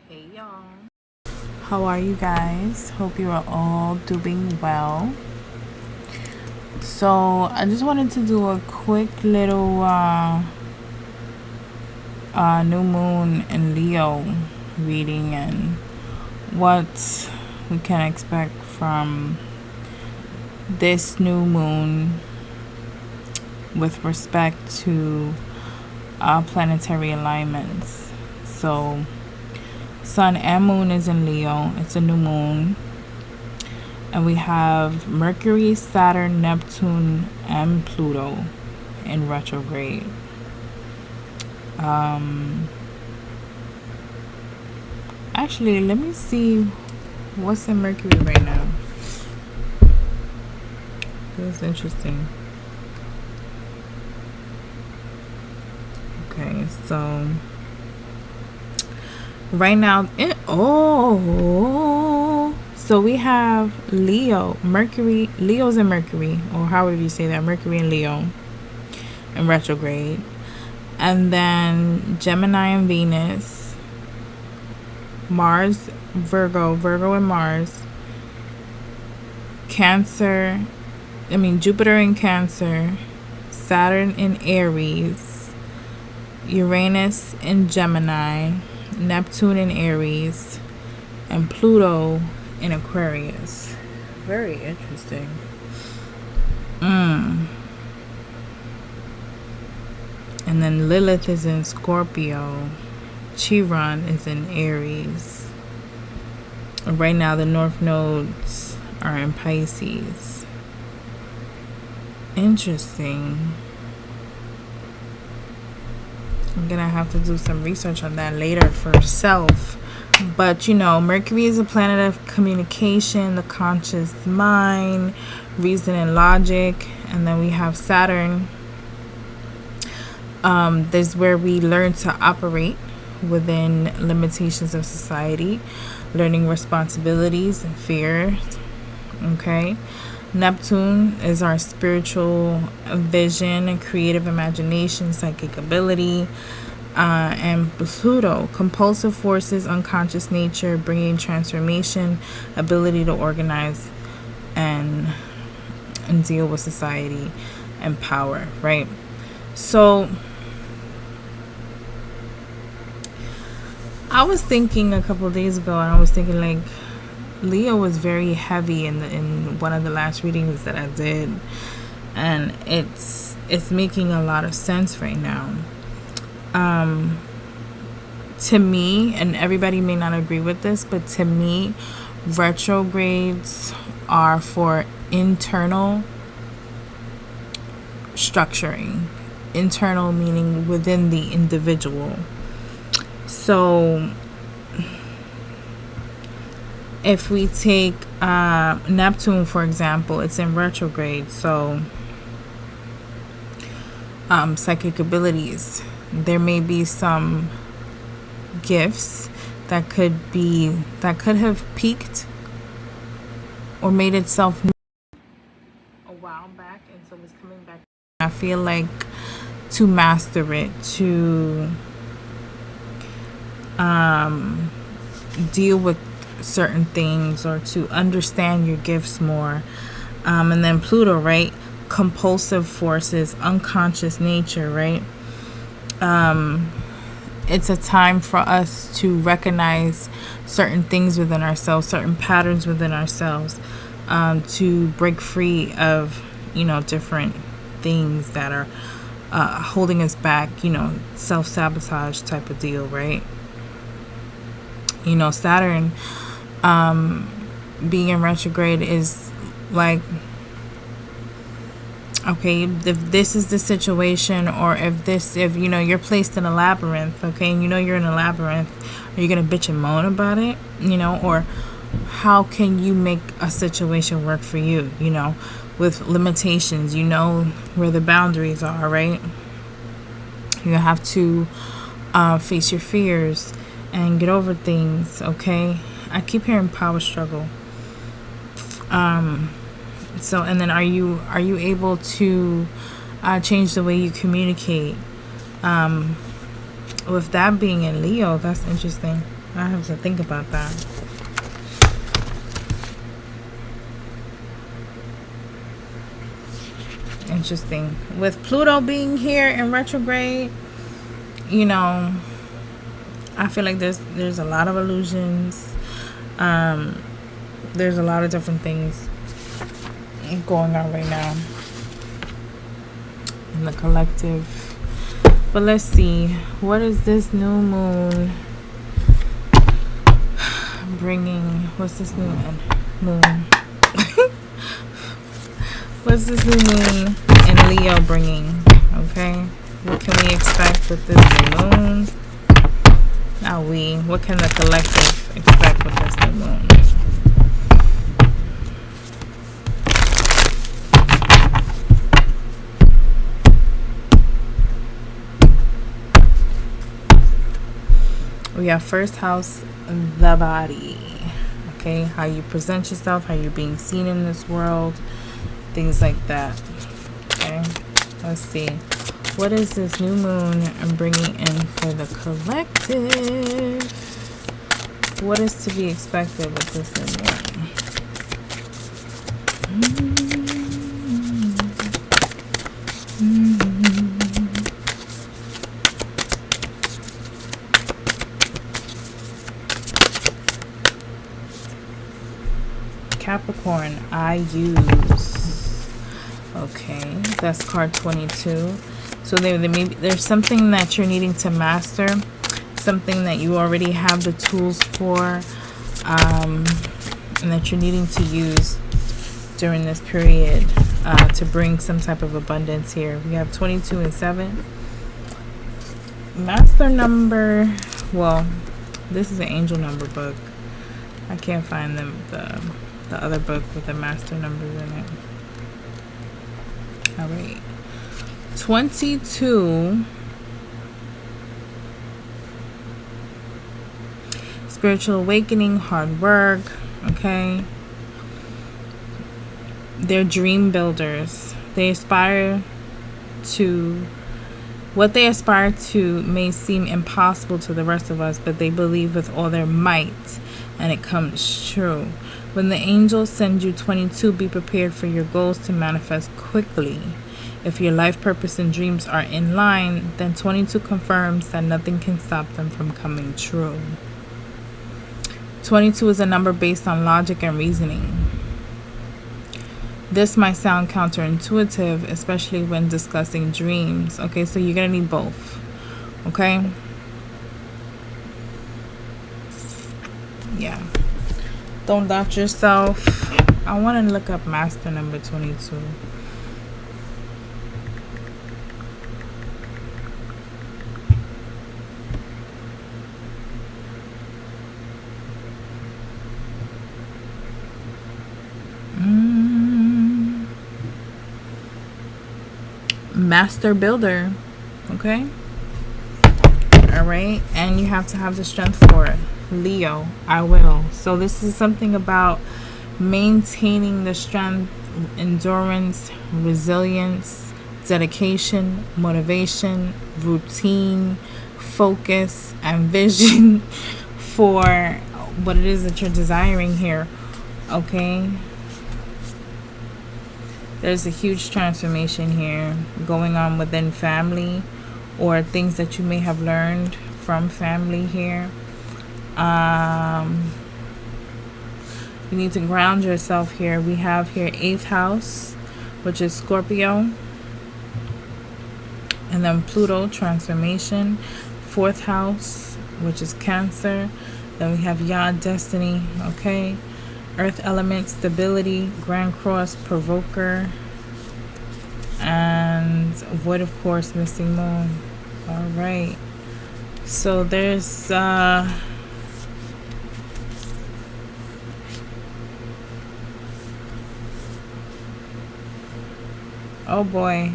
Hey y'all. How are you guys? Hope you are all doing well. So I just wanted to do a quick little new moon in Leo reading and what we can expect from this new moon with respect to planetary alignments. So Sun and Moon is in Leo. It's a new moon. And we have Mercury, Saturn, Neptune, and Pluto in retrograde. Actually, let me see what's in Mercury right now. That's interesting. Okay, so right now, so we have Leo, Mercury, Leo's in Mercury, or how would you say that? Mercury and Leo in retrograde. And then Gemini and Venus, Mars, Virgo and Mars, Jupiter in Cancer, Saturn in Aries, Uranus in Gemini, Neptune in Aries, and Pluto in Aquarius. Very interesting. And then Lilith is in Scorpio. Chiron is in Aries. Right now the North Nodes are in Pisces. Interesting. I'm gonna have to do some research on that later for self. But Mercury is a planet of communication, the conscious mind, reason and logic. And then we have Saturn. This is where we learn to operate within limitations of society, learning responsibilities and fear. Okay. Neptune is our spiritual vision and creative imagination, psychic ability. And Pluto, compulsive forces, unconscious nature, bringing transformation, ability to organize and deal with society and power, right? So I was thinking a couple of days ago, and I was thinking like Leo was very heavy in one of the last readings that I did, and it's making a lot of sense right now. To me, and everybody may not agree with this, but to me, retrogrades are for internal structuring. Internal meaning within the individual. So if we take Neptune, for example, it's in retrograde. So psychic abilities. There may be some gifts that could have peaked or made itself a while back, and so it's coming back. I feel like to master it, to deal with certain things, or to understand your gifts more. And then Pluto, right? Compulsive forces, unconscious nature, right? It's a time for us to recognize certain things within ourselves, certain patterns within ourselves, to break free of, different things that are holding us back, self-sabotage type of deal, right? Saturn being in retrograde is like, okay, if this is the situation, or if you're placed in a labyrinth, okay, and you're in a labyrinth, are you gonna bitch and moan about it, or how can you make a situation work for you, with limitations, where the boundaries are, right? You have to face your fears and get over things, okay? I keep hearing power struggle. So, and then are you able to change the way you communicate? With that being in Leo, that's interesting. I have to think about that. Interesting. With Pluto being here in retrograde, you know, I feel like there's a lot of illusions. There's a lot of different things going on right now in the collective. But let's see, what is this new moon bringing? What's this new moon? What's this new moon in Leo bringing? Okay, what can we expect with this new moon? What can the collective expect with this new moon? We have first house, the body. Okay, how you present yourself, how you're being seen in this world, things like that. Okay, let's see. What is this new moon bringing in for the collective? What is to be expected with this new moon? Capricorn, I use. Okay, that's card 22. So there's something that you're needing to master, something that you already have the tools for, and that you're needing to use during this period to bring some type of abundance here. We have 22 and 7. Master number, well, this is an angel number book. I can't find the other book with the master numbers in it. All right. 22. Spiritual awakening, hard work. Okay. They're dream builders. They aspire to... What they aspire to may seem impossible to the rest of us, but they believe with all their might, and it comes true. When the angels send you 22, be prepared for your goals to manifest quickly. If your life purpose and dreams are in line, then 22 confirms that nothing can stop them from coming true. 22 is a number based on logic and reasoning. This might sound counterintuitive, especially when discussing dreams. Okay, so you're going to need both. Okay? Yeah. Don't doubt yourself. I want to look up master number 22. Master builder. Okay? Alright? And you have to have the strength for it. Leo, I will. So this is something about maintaining the strength, endurance, resilience, dedication, motivation, routine, focus, and vision for what it is that you're desiring here. Okay? There's a huge transformation here going on within family, or things that you may have learned from family here. You need to ground yourself here. We have here 8th house, which is Scorpio, and then Pluto, transformation. 4th house, which is Cancer. Then we have Yod, destiny. Okay, Earth element, stability. Grand Cross, provoker, and Void, of course, missing moon. All right, so there's oh boy.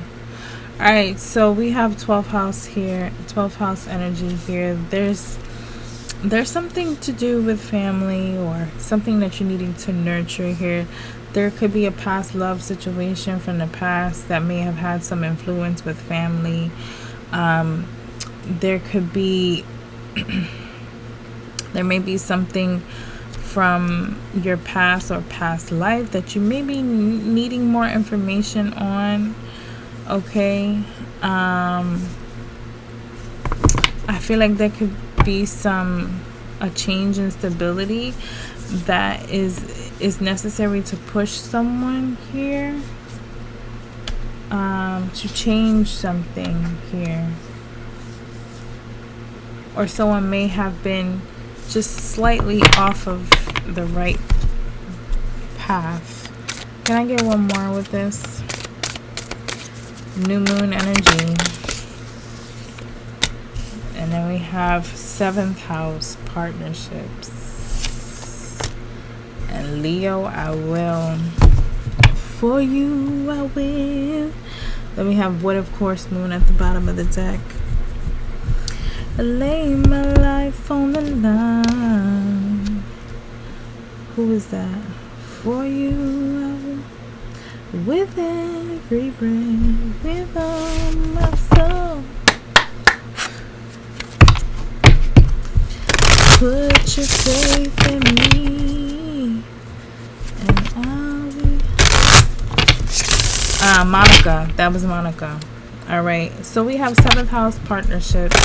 All right, so we have 12th house here, 12th house energy here. There's something to do with family, or something that you're needing to nurture here. There could be a past love situation from the past that may have had some influence with family. there could be there may be something from your past or past life that you may be needing more information on. Okay. I feel like there could be a change in stability that is necessary to push someone here, to change something here. Or someone may have been just slightly off of the right path. Can I get one more with this? New moon energy. And then we have 7th house partnerships. And Leo, I will. For you, I will. Then we have Wood of Course Moon at the bottom of the deck. I lay my life on the line. Who is that? For you, I will. With every breath, with all my soul. Put your faith in me, and I'll be. Monica. That was Monica. All right. So we have 7th house partnerships.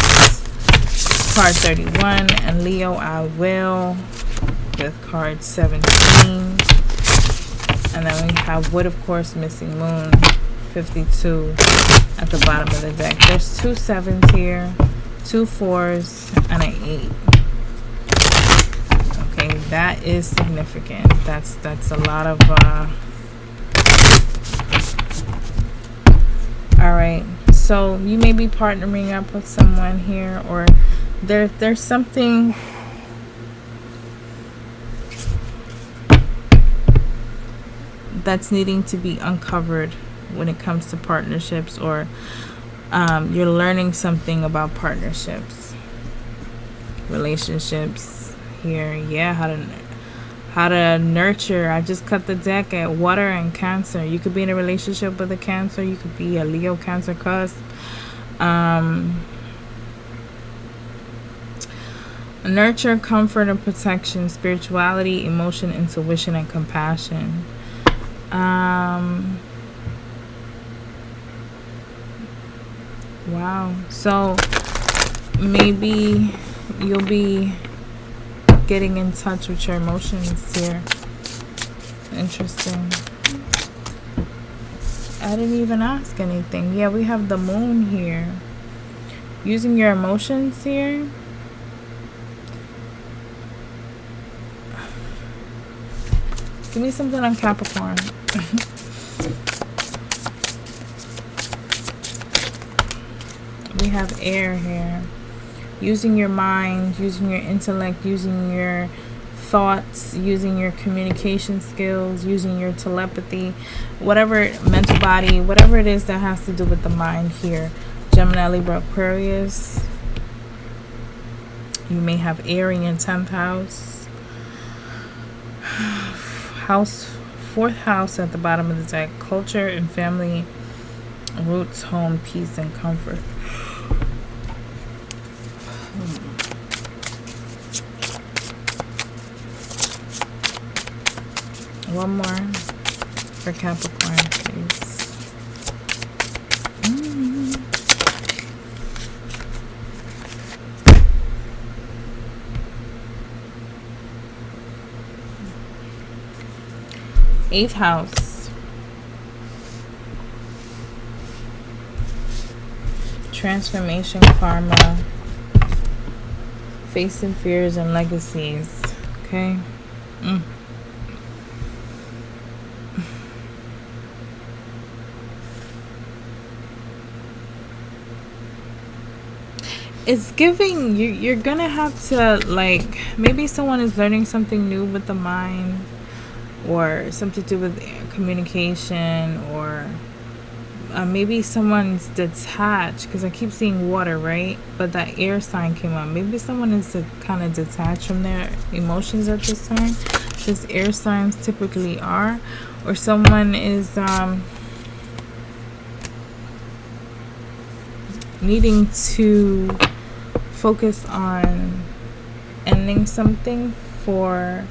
Card 31, and Leo, I will, with card 17. And then we have Wood of Course, Missing Moon, 52 at the bottom of the deck. There's 2 7s here, 2 4s, and an 8. Okay, that is significant. That's a lot of all right. So you may be partnering up with someone here, or there's something that's needing to be uncovered when it comes to partnerships, or you're learning something about partnerships, relationships here. Yeah, how to nurture. I just cut the deck at Water and Cancer. You could be in a relationship with a Cancer. You could be a Leo Cancer cusp. Nurture, comfort, and protection, spirituality, emotion, intuition, and compassion. Wow. So maybe you'll be getting in touch with your emotions here. Interesting. I didn't even ask anything. Yeah, we have the moon here. Using your emotions here. Give me something on Capricorn. We have air here. Using your mind, using your intellect, using your thoughts, using your communication skills, using your telepathy, whatever, mental body, whatever it is that has to do with the mind here. Gemini, Libra, Aquarius. You may have air in your 10th house. 4th house at the bottom of the deck. Culture and family, roots, home, peace, and comfort. One more for Capricorn, please. 8th house. Transformation, karma, facing fears and legacies. Okay. It's giving you're gonna have to, like, maybe someone is learning something new with the mind, or something to do with communication, or maybe someone's detached, because I keep seeing water, right? But that air sign came up. Maybe someone is kind of detached from their emotions at this time, because air signs typically are. Or someone is needing to focus on ending something for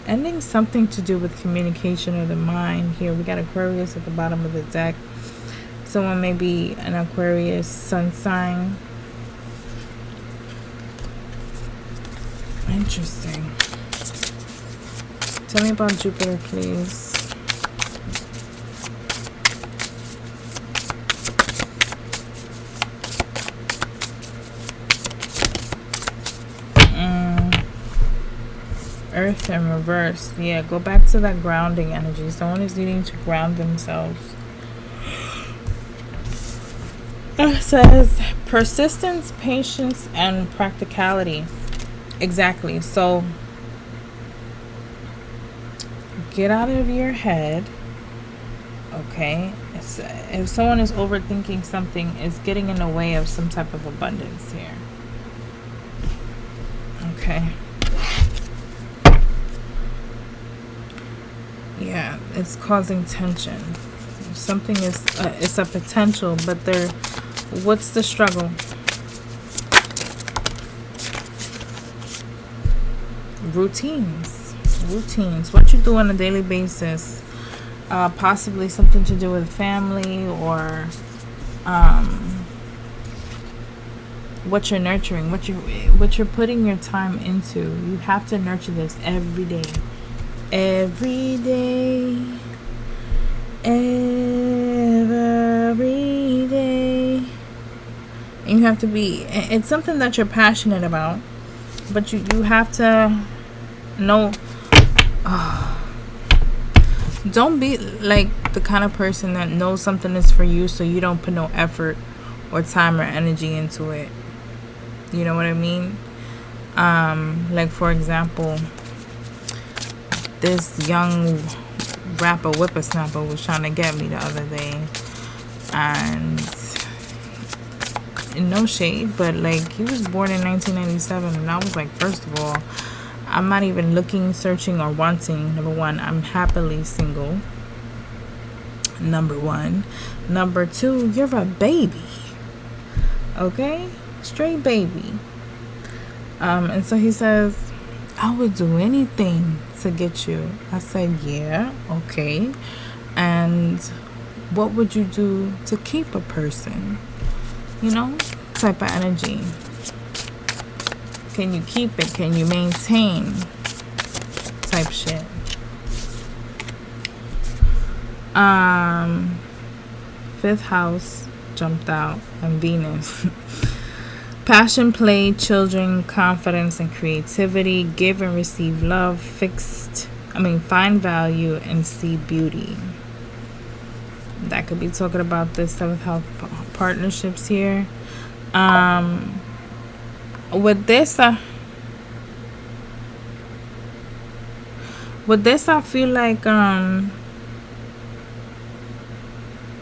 ending something to do with communication or the mind. Here we got Aquarius at the bottom of the deck. Someone may be an Aquarius sun sign. Interesting. Tell me about Jupiter, please. Earth in reverse. Yeah, go back to that grounding energy. Someone is needing to ground themselves. It says persistence, patience, and practicality. Exactly. So get out of your head. Okay. If someone is overthinking something, it's getting in the way of some type of abundance here. Okay. Yeah, it's causing tension. Something is it's a potential, but what's the struggle? Routines. What you do on a daily basis. Possibly something to do with family, or what you're nurturing, what you're putting your time into. You have to nurture this every day. Every day. And you have to be, it's something that you're passionate about, but you have to know. Don't be like the kind of person that knows something is for you, so you don't put no effort or time or energy into it. You know what I mean? Like, for example, this young rapper whippersnapper was trying to get me the other day, and no shade, but like, he was born in 1997, and I was like, first of all, I'm not even looking, searching, or wanting. Number one, I'm happily single. Number one. Number two, you're a baby. Okay? Straight baby. And so he says, I would do anything to get you. I said, yeah, okay. And what would you do to keep a person? You know, type of energy. Can you keep it? Can you maintain? Type shit. Fifth house jumped out, and Venus. Passion, play, children, confidence, and creativity. Give and receive love. Find value and see beauty. That could be talking about the seventh house partnerships here. With this, I feel like,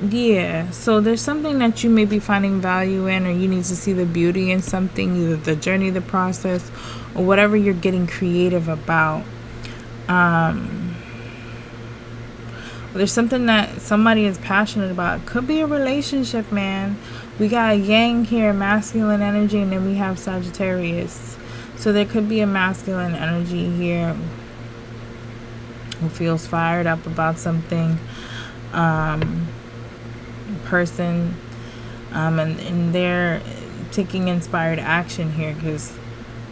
yeah, so there's something that you may be finding value in, or you need to see the beauty in something, either the journey, the process, or whatever you're getting creative about. There's something that somebody is passionate about. It could be a relationship, man. We got a yang here, masculine energy, and then we have Sagittarius. So there could be a masculine energy here who feels fired up about something. Person. And they're taking inspired action here, because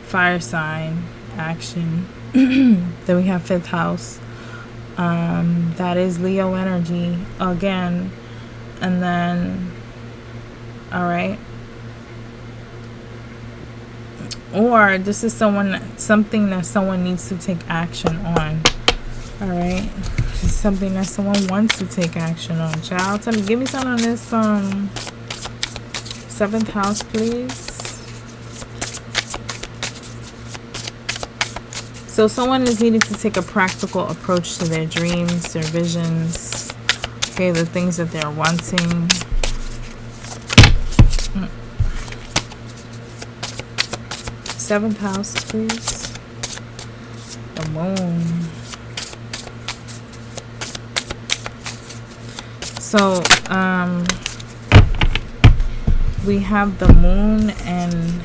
fire sign, action. Then we have fifth house. That is Leo energy again. And then, all right. Or this is something that someone needs to take action on. All right. This is something that someone wants to take action on. Child, give me some on this seventh house, please. So someone is needing to take a practical approach to their dreams, their visions, okay, the things that they're wanting. Seventh house, please. The moon. So, we have the moon and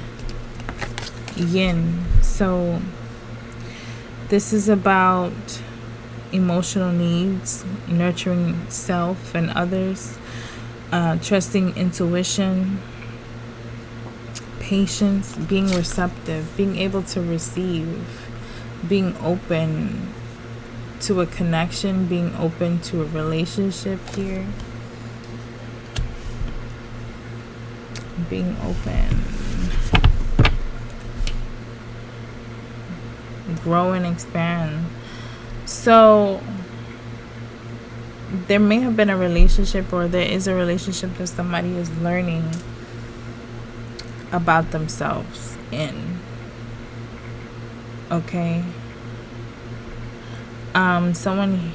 yin. So this is about emotional needs, nurturing self and others, trusting intuition, patience, being receptive, being able to receive, being open to a connection, being open to a relationship here. Being open. Grow and expand. So there may have been a relationship, or there is a relationship that somebody is learning about themselves in. Okay. Someone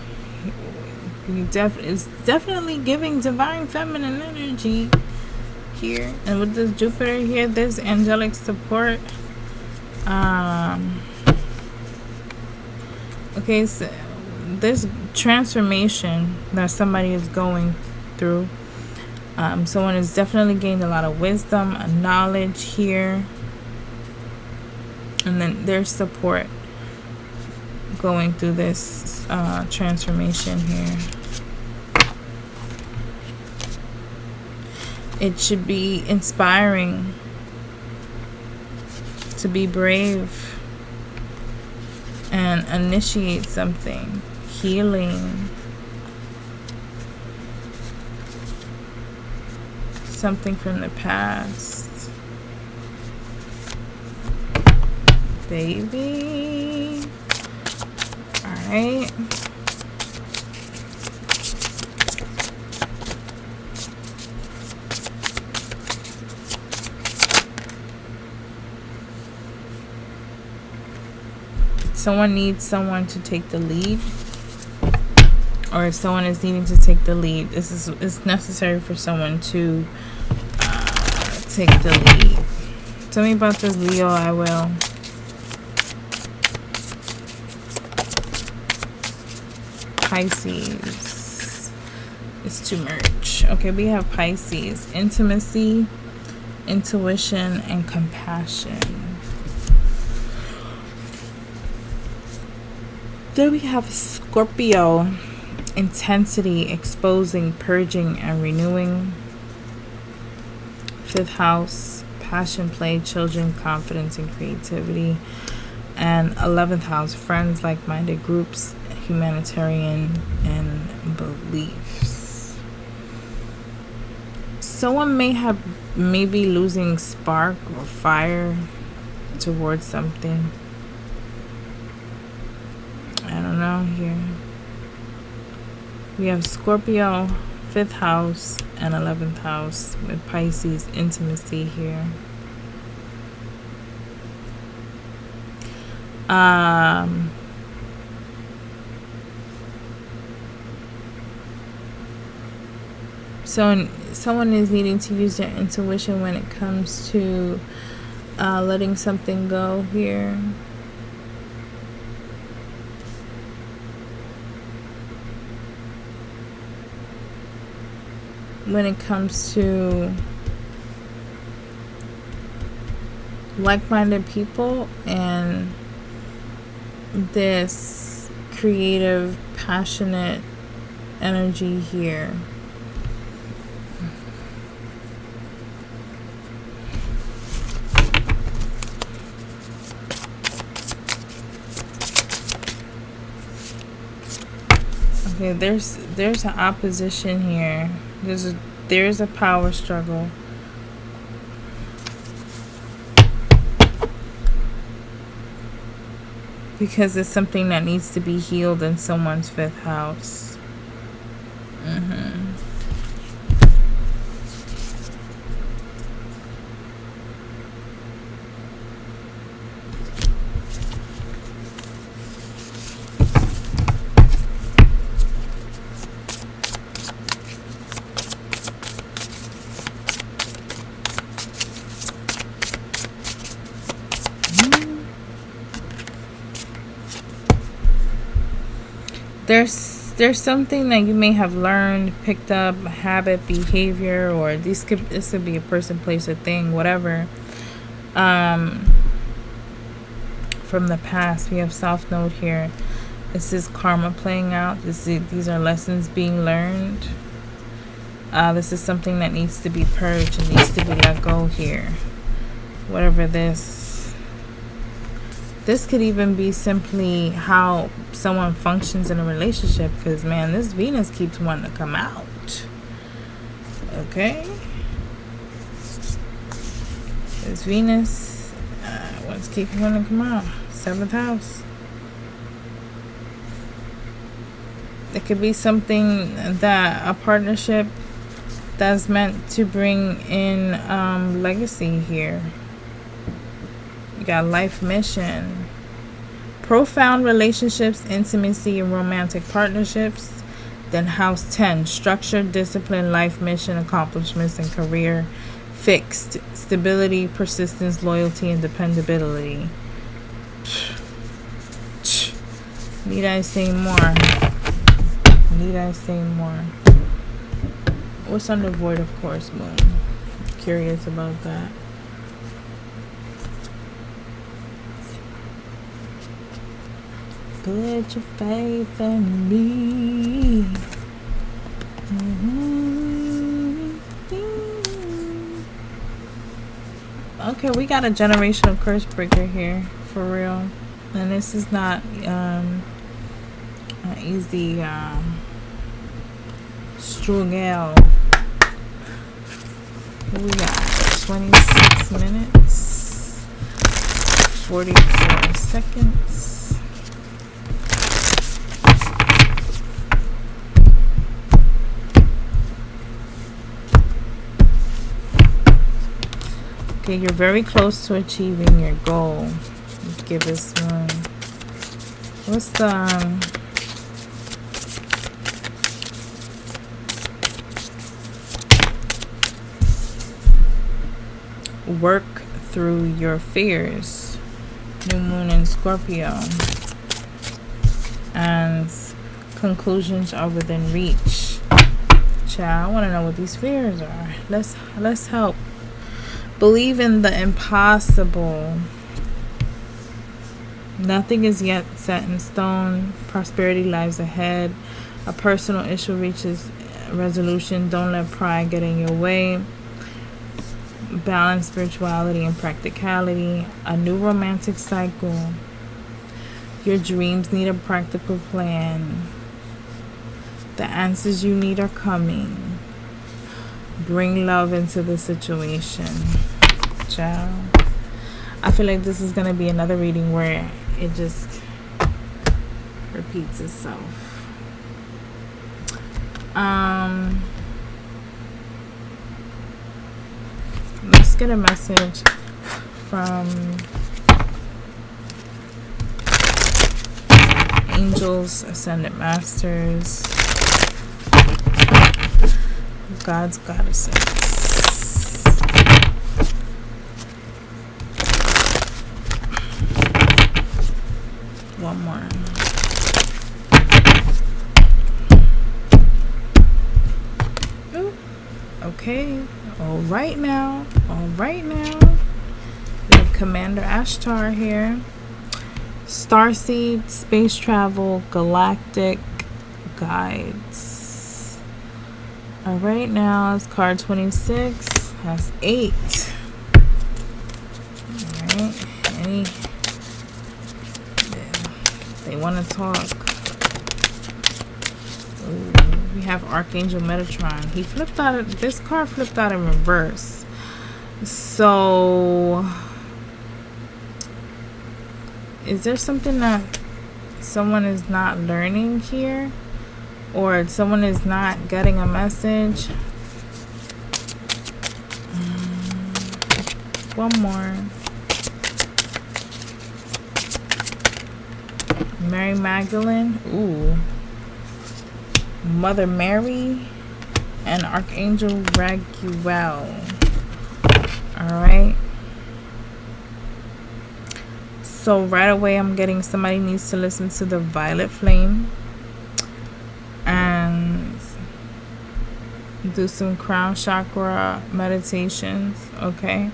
is definitely giving divine feminine energy here, and with this Jupiter here, there's angelic support. Okay, so there's transformation that somebody is going through. Someone has definitely gained a lot of wisdom and knowledge here, and then there's support going through this transformation here. It should be inspiring to be brave and initiate something, healing, something from the past. Baby. Alright. Someone needs someone to take the lead, or if someone is needing to take the lead, it's necessary for someone to take the lead. Tell me about this, Leo. I will. Pisces is to merge. Okay, we have Pisces, intimacy, intuition, and compassion. Then we have Scorpio, intensity, exposing, purging, and renewing. 5th house, passion, play, children, confidence, and creativity. And 11th house, friends, like-minded groups, humanitarian, and beliefs. Someone may be losing spark or fire towards something. I don't know here. We have Scorpio, 5th house, and 11th house with Pisces, intimacy here. So someone is needing to use their intuition when it comes to letting something go here. When it comes to like-minded people and this creative, passionate energy here. Okay, there's an opposition here. There's a power struggle. Because it's something that needs to be healed in someone's 5th house. there's something that you may have learned, picked up, a habit, behavior, or this could be a person, place, or thing, whatever. From the past, we have South Node here. This is karma playing out. These are lessons being learned. This is something that needs to be purged and needs to be let go here. Whatever this could even be simply how someone functions in a relationship, because man, this Venus keeps wanting to come out. Okay, this Venus wants to keep wanting to come out. 7th house. It could be something that a partnership that's meant to bring in legacy here. You got life mission, profound relationships, intimacy, and romantic partnerships. Then house 10, structure, discipline, life mission, accomplishments, and career. Fixed, stability, persistence, loyalty, and dependability. Need I say more? Need I say more? What's under void, of course, moon? Curious about that. Put your faith in me. Okay, we got a generational curse breaker here, for real. And this is not an easy struggle. We got 26 minutes, 44 seconds. Okay, you're very close to achieving your goal. Let's give this one. What's the work through your fears? New moon in Scorpio. And conclusions are within reach. Child, I want to know what these fears are. Let's help. Believe in the impossible. Nothing is yet set in stone. Prosperity lies ahead. A personal issue reaches resolution. Don't let pride get in your way. Balance spirituality and practicality. A new romantic cycle. Your dreams need a practical plan. The answers you need are coming. Bring love into the situation. Ciao. I feel like this is going to be another reading where it just repeats itself. Let's get a message from angels, ascended masters, God's goddesses. One more. Ooh. Okay. All right now. We have Commander Ashtar here. Starseed, space travel, galactic guides. All right now, it's card 26. That's 8. All right. They want to talk. Ooh, we have Archangel Metatron. He flipped out. This card flipped out in reverse. So, is there something that someone is not learning here, or someone is not getting a message? One more. Mary Magdalene, ooh, Mother Mary, and Archangel Raguel. All right. So right away, I'm getting somebody needs to listen to the Violet Flame. do some crown chakra meditations, okay?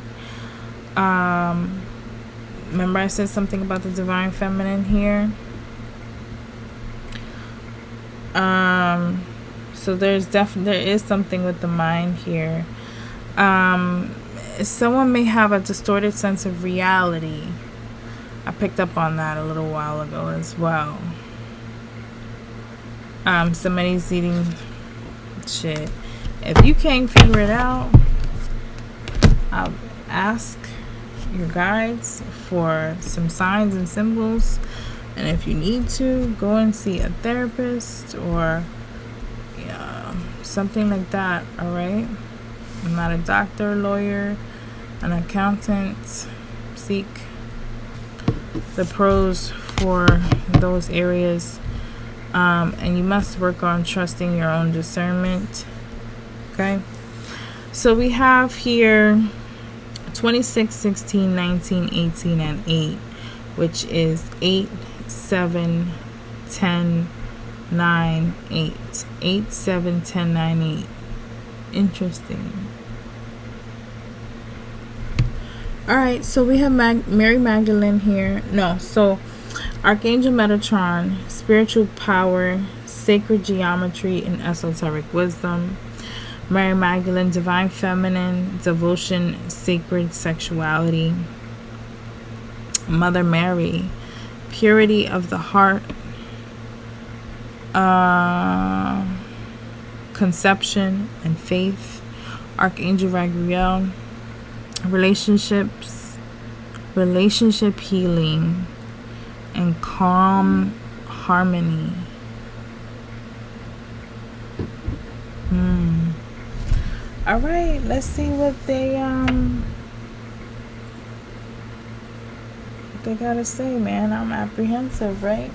Remember I said something about the divine feminine here? So there is something with the mind here. Someone may have a distorted sense of reality. I picked up on that a little while ago as well. Somebody's eating shit. If you can't figure it out, I'll ask your guides for some signs and symbols, and if you need to, go and see a therapist or something like that. All right, I'm not a doctor, lawyer, an accountant. Seek the pros for those areas, and you must work on trusting your own discernment. Okay, so we have here 26, 16, 19, 18, and 8, which is 8, 7, 10, 9, 8. 8, 7, 10, 9, 8. Interesting. Alright, so we have Mary Magdalene here. No, so Archangel Metatron, spiritual power, sacred geometry, and esoteric wisdom. Mary Magdalene, divine feminine, devotion, sacred sexuality. Mother Mary, purity of the heart, conception and faith. Archangel Raguel, relationship healing, and calm harmony. All right, let's see what they gotta say, man. I'm apprehensive, right?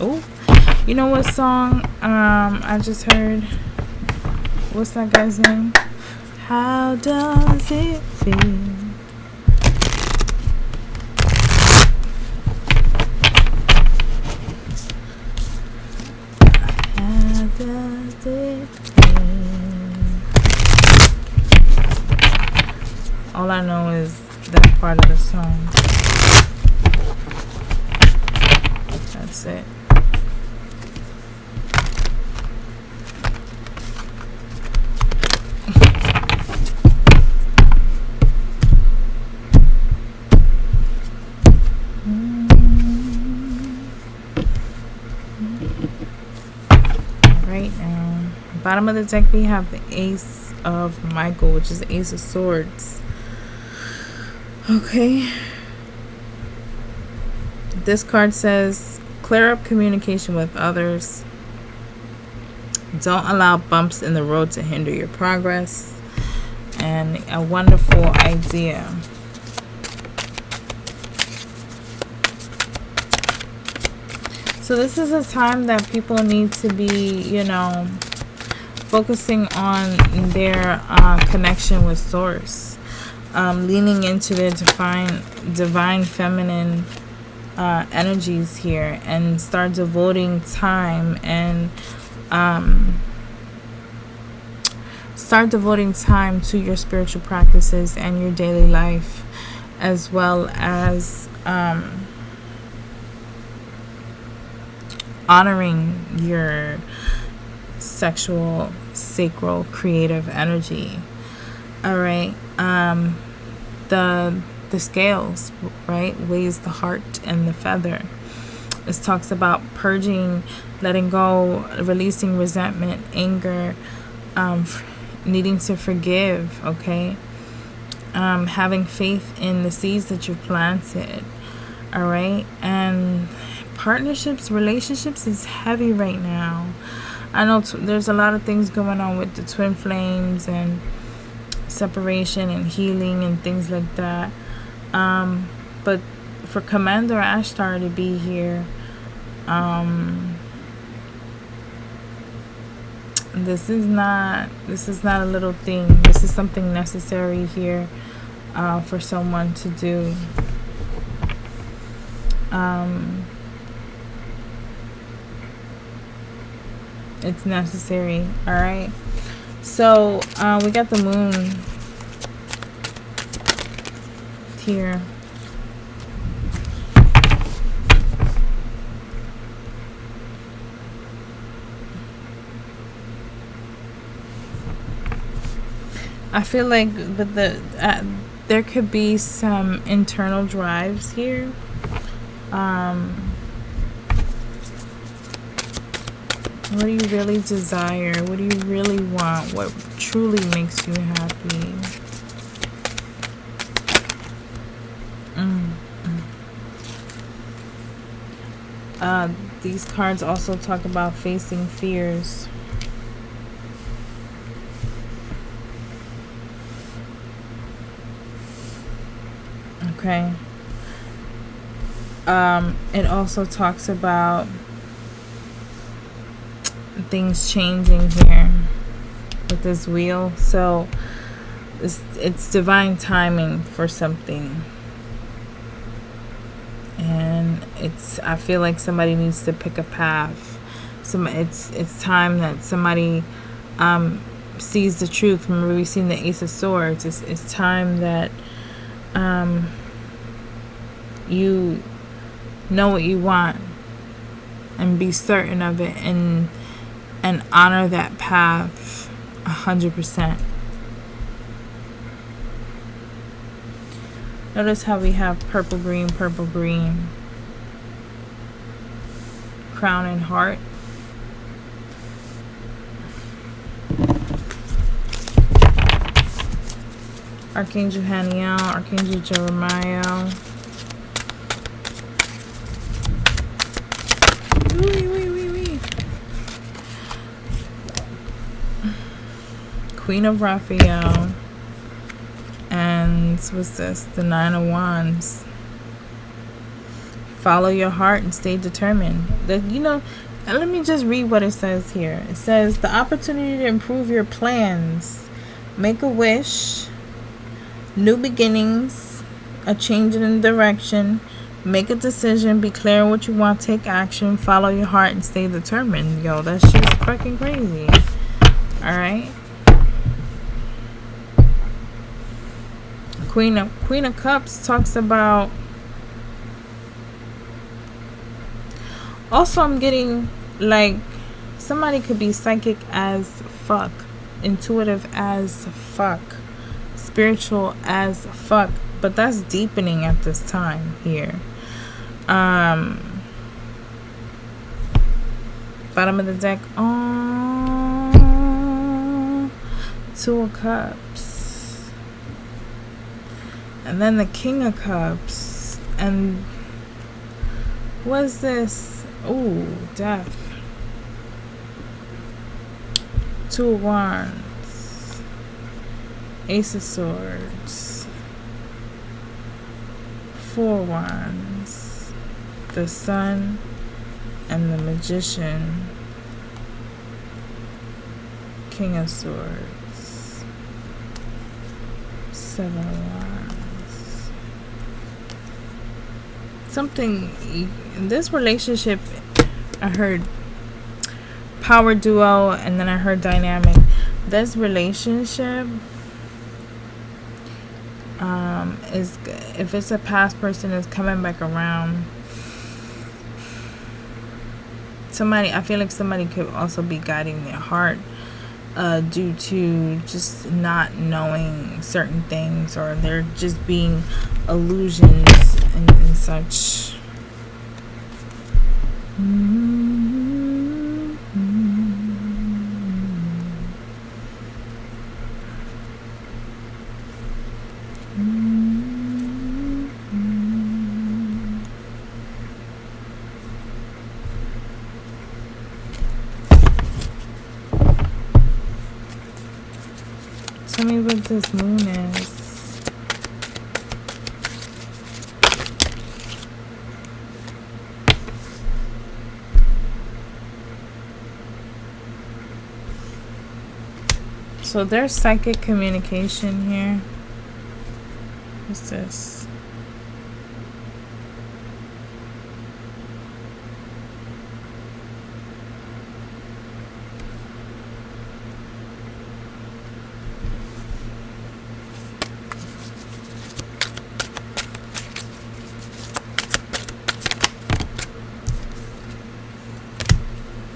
Oh, you know what song I just heard? What's that guy's name? How does it feel? All I know is that part of the song. That's it. Right now, bottom of the deck we have the Ace of Michael, which is the Ace of Swords. Okay, this card says clear up communication with others. Don't allow bumps in the road to hinder your progress. And a wonderful idea. So this is a time that people need to be, focusing on their connection with Source. Leaning into their divine feminine energies here, and start devoting time and to your spiritual practices and your daily life, as well as honoring your sexual, sacral, creative energy. All right. The scales, right, weighs the heart and the feather. This talks about purging, letting go, releasing resentment, anger, needing to forgive, okay? Having faith in the seeds that you've planted, all right? And partnerships, relationships is heavy right now. I know there's a lot of things going on with the twin flames and separation and healing and things like that. But for Commander Ashtar to be here, this is not a little thing. This is something necessary here for someone to do. It's necessary. All right. So we got the moon here. I feel like with the there could be some internal drives here. What do you really desire? What do you really want? What truly makes you happy? These cards also talk about facing fears. Okay. It also talks about things changing here with this wheel. So it's divine timing for something. And I feel like somebody needs to pick a path. It's time that somebody sees the truth. Remember, we've seen the Ace of Swords. It's time that you know what you want and be certain of it and honor that path 100%. Notice how we have purple, green, crown and heart. Archangel Haniel, Archangel Jeremiah. Queen of Raphael. And what's this? The Nine of Wands. Follow your heart and stay determined. Let me just read what it says here. It says, the opportunity to improve your plans. Make a wish. New beginnings. A change in direction. Make a decision. Be clear on what you want. Take action. Follow your heart and stay determined. Yo, that shit's fucking crazy. Alright? Queen of Cups talks about. Also, I'm getting like somebody could be psychic as fuck, intuitive as fuck, spiritual as fuck, but that's deepening at this time here. Bottom of the deck. Two of Cups. And then the King of Cups. And what's this? Ooh, Death. Two of Wands. Ace of Swords. Four Wands. The Sun and the Magician. King of Swords. Seven of Wands. Something in this relationship, I heard power duo, and then I heard dynamic. This relationship is, if it's a past person, is coming back around. I feel like somebody could also be guiding their heart due to just not knowing certain things, or they're just being illusions and such. Tell me what this moon is. So there's psychic communication here. What's this?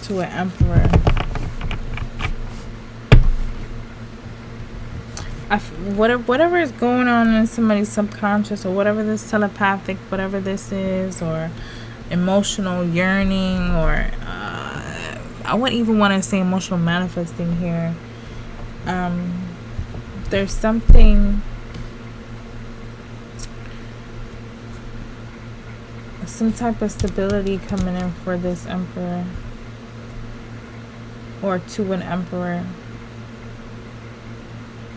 to an emperor. Whatever is going on in somebody's subconscious, or whatever this telepathic, whatever this is, or emotional yearning, or I wouldn't even want to say emotional manifesting here. There's something, some type of stability coming in for this emperor, or to an emperor.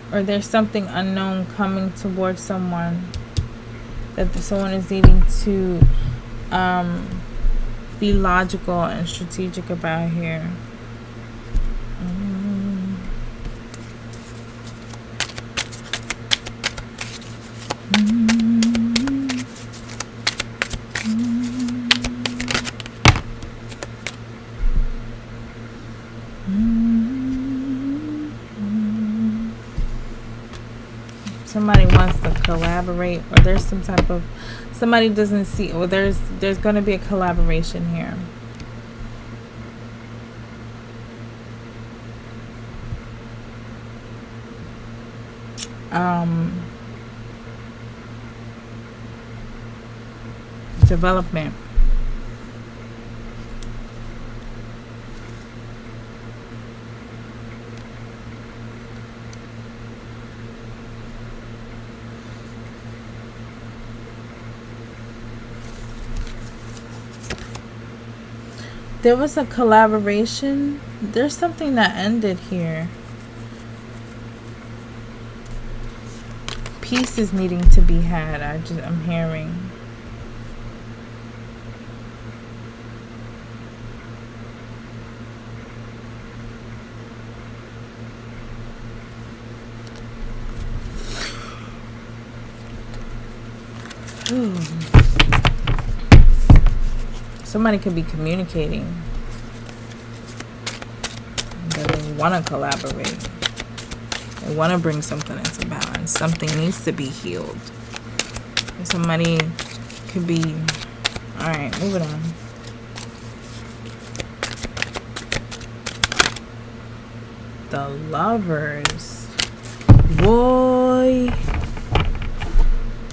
Or there's something unknown coming towards someone that someone is needing to be logical and strategic about here. Somebody wants to collaborate, or there's some type of, somebody doesn't see, or there's going to be a collaboration here. Development. There was a collaboration. There's something that ended here. Peace is needing to be had. I'm hearing. Somebody could be communicating that they want to collaborate. They want to bring something into balance. Something needs to be healed. Somebody could be... Alright, moving on. The Lovers. Boy...